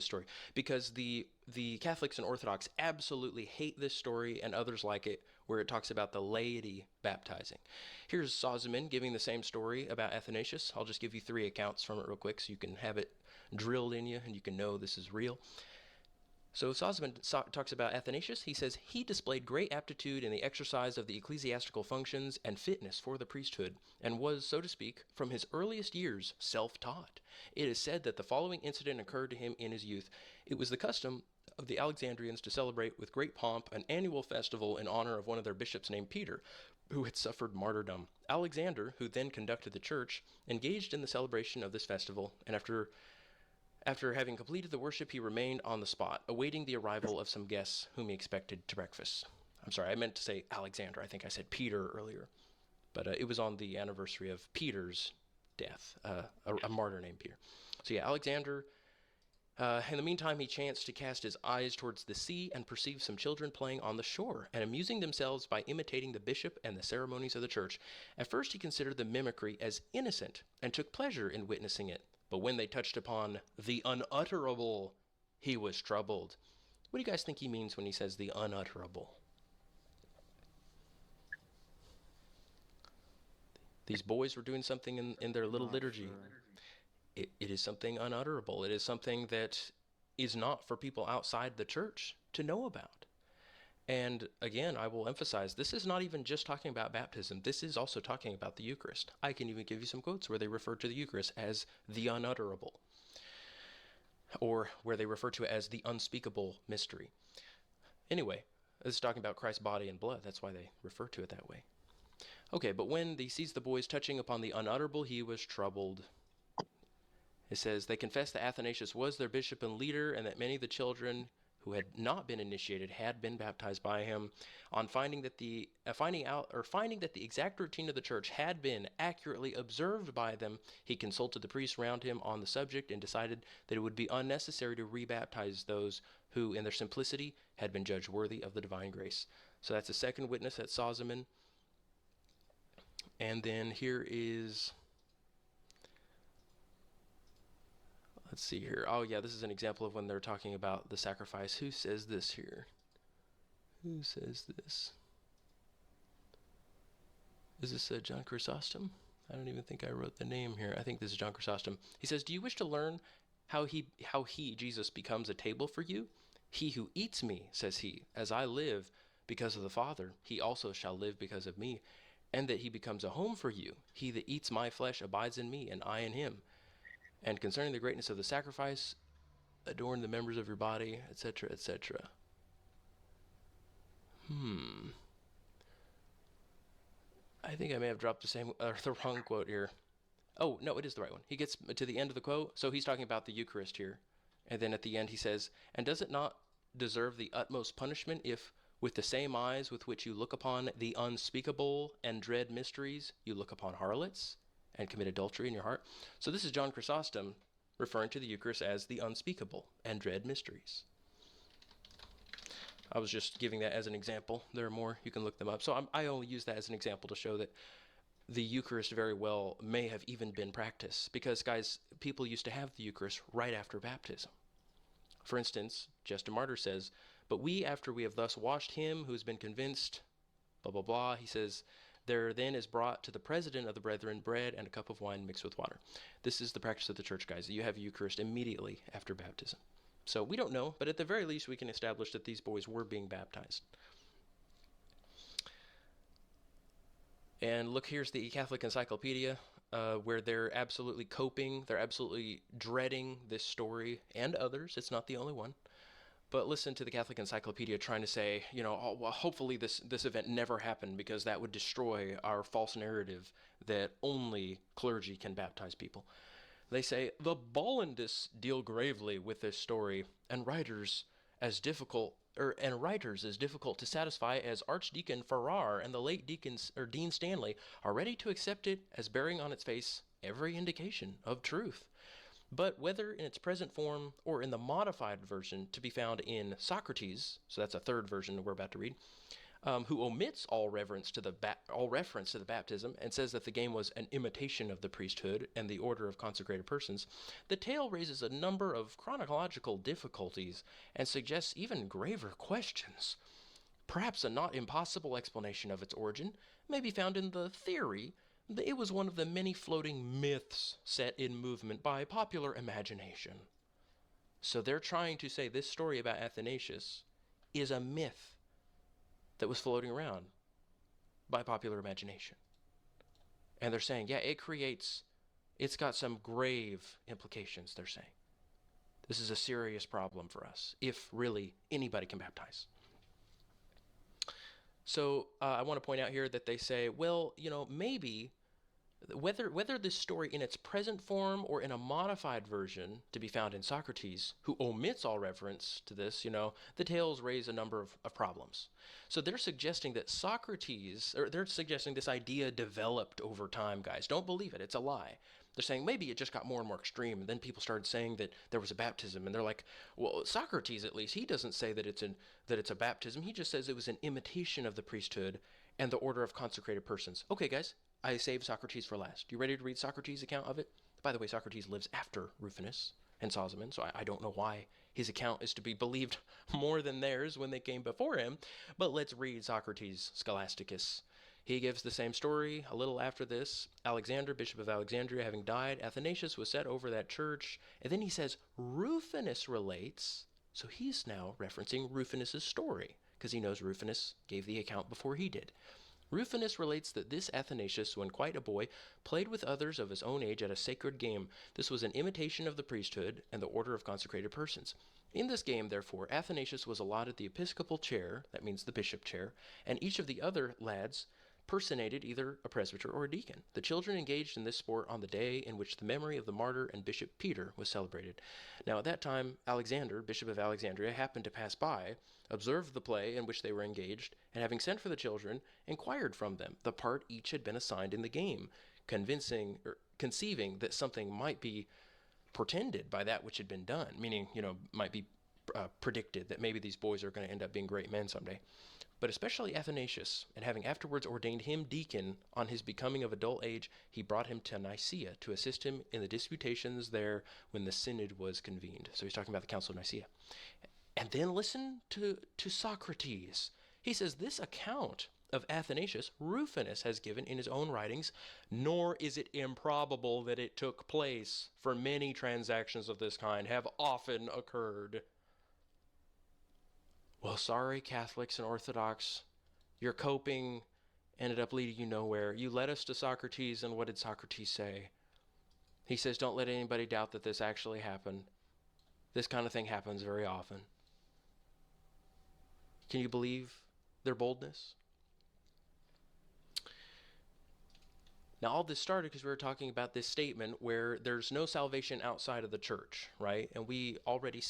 story, because the Catholics and Orthodox absolutely hate this story, and others like it, where it talks about the laity baptizing. Here's Sozomen giving the same story about Athanasius. I'll just give you 3 accounts from it real quick so you can have it drilled in you and you can know this is real. So Sozomen talks about Athanasius. He says, he displayed great aptitude in the exercise of the ecclesiastical functions and fitness for the priesthood, and was, so to speak, from his earliest years, self-taught. It is said that the following incident occurred to him in his youth. It was the custom of the Alexandrians to celebrate with great pomp an annual festival in honor of one of their bishops named Peter, who had suffered martyrdom. Alexander, who then conducted the church, engaged in the celebration of this festival, and after having completed the worship, he remained on the spot, awaiting the arrival of some guests whom he expected to breakfast. I'm sorry, I meant to say Alexander. I think I said Peter earlier. But it was on the anniversary of Peter's death, a martyr named Peter. So yeah, Alexander, in the meantime, he chanced to cast his eyes towards the sea and perceived some children playing on the shore and amusing themselves by imitating the bishop and the ceremonies of the church. At first he considered the mimicry as innocent and took pleasure in witnessing it. But when they touched upon the unutterable, he was troubled. What do you guys think he means when he says the unutterable? These boys were doing something in their little liturgy. It is something unutterable. It is something that is not for people outside the church to know about. And again, I will emphasize, this is not even just talking about baptism. This is also talking about the Eucharist. I can even give you some quotes where they refer to the Eucharist as the unutterable, or where they refer to it as the unspeakable mystery. Anyway, this is talking about Christ's body and blood. That's why they refer to it that way. Okay, but when he sees the boys touching upon the unutterable, he was troubled. It says, they confessed that Athanasius was their bishop and leader, and that many of the children who had not been initiated had been baptized by him. On finding that the exact routine of the church had been accurately observed by them, he consulted the priests around him on the subject and decided that it would be unnecessary to rebaptize those who, in their simplicity, had been judged worthy of the divine grace. So that's the second witness at Sozomen. And then here is, let's see here. Oh yeah, this is an example of when they're talking about the sacrifice. Who says this here? Who says this? Is this John Chrysostom? I don't even think I wrote the name here. I think this is John Chrysostom. He says, do you wish to learn how he, Jesus, becomes a table for you? He who eats me, says he, as I live because of the Father, he also shall live because of me. And that he becomes a home for you. He that eats my flesh abides in me, and I in him. And concerning the greatness of the sacrifice, adorn the members of your body, etc., etc. I think I may have dropped the wrong quote here. Oh, no, it is the right one. He gets to the end of the quote, so he's talking about the Eucharist here. And then at the end he says, and does it not deserve the utmost punishment if, with the same eyes with which you look upon the unspeakable and dread mysteries, you look upon harlots and commit adultery in your heart? So this is John Chrysostom referring to the Eucharist as the unspeakable and dread mysteries. I was just giving that as an example. There are more. You can look them up. So I only use that as an example to show that the Eucharist very well may have even been practiced. Because, guys, people used to have the Eucharist right after baptism. For instance, Justin Martyr says, but we, after we have thus washed him who has been convinced, blah, blah, blah, he says, there then is brought to the president of the brethren bread and a cup of wine mixed with water. This is the practice of the church, guys. You have Eucharist immediately after baptism. So we don't know, but at the very least we can establish that these boys were being baptized. And look, here's the Catholic Encyclopedia, where they're absolutely coping, they're absolutely dreading this story, and others. It's not the only one. But listen to the Catholic Encyclopedia trying to say, oh, well, hopefully this event never happened, because that would destroy our false narrative that only clergy can baptize people. They say, the Bollandists deal gravely with this story, and writers as difficult to satisfy as Archdeacon Farrar and the late Dean Stanley are ready to accept it as bearing on its face every indication of truth. But whether in its present form or in the modified version to be found in Socrates, so that's a third version we're about to read, who omits all reference to the baptism and says that the game was an imitation of the priesthood and the order of consecrated persons, the tale raises a number of chronological difficulties and suggests even graver questions. Perhaps a not impossible explanation of its origin may be found in the theory that it was one of the many floating myths set in movement by popular imagination. So they're trying to say this story about Athanasius is a myth that was floating around by popular imagination. And they're saying, yeah, it's got some grave implications, they're saying. This is a serious problem for us, if really anybody can baptize. So I want to point out here that they say, well, maybe whether this story in its present form or in a modified version to be found in Socrates, who omits all reference to this, the tales raise a number of problems. So they're suggesting that they're suggesting this idea developed over time, guys. Don't believe it. It's a lie. They're saying maybe it just got more and more extreme, and then people started saying that there was a baptism, and they're like, well, Socrates, at least, he doesn't say that it's a baptism. He just says it was an imitation of the priesthood and the order of consecrated persons. Okay, guys, I saved Socrates for last. You ready to read Socrates' account of it? By the way, Socrates lives after Rufinus and Sozomen, so I don't know why his account is to be believed more than theirs when they came before him. But let's read Socrates' Scholasticus. He gives the same story a little after this. Alexander, bishop of Alexandria, having died, Athanasius was set over that church. And then he says, Rufinus relates. So he's now referencing Rufinus' story, because he knows Rufinus gave the account before he did. Rufinus relates that this Athanasius, when quite a boy, played with others of his own age at a sacred game. This was an imitation of the priesthood and the order of consecrated persons. In this game, therefore, Athanasius was allotted the episcopal chair, that means the bishop chair, and each of the other lads personated either a presbyter or a deacon. The children engaged in this sport on the day in which the memory of the martyr and Bishop Peter was celebrated. Now at that time, Alexander, bishop of Alexandria, happened to pass by, observed the play in which they were engaged, and having sent for the children, inquired from them the part each had been assigned in the game, conceiving that something might be portended by that which had been done, meaning, might be predicted that maybe these boys are going to end up being great men someday. But especially Athanasius, and having afterwards ordained him deacon on his becoming of adult age, he brought him to Nicaea to assist him in the disputations there when the synod was convened. So he's talking about the Council of Nicaea. And then listen to Socrates. He says, this account of Athanasius Rufinus has given in his own writings, nor is it improbable that it took place, for many transactions of this kind have often occurred. Well, sorry, Catholics and Orthodox, your coping ended up leading you nowhere. You led us to Socrates, and what did Socrates say? He says, don't let anybody doubt that this actually happened. This kind of thing happens very often. Can you believe their boldness? Now, all this started because we were talking about this statement where there's no salvation outside of the church, right? And we already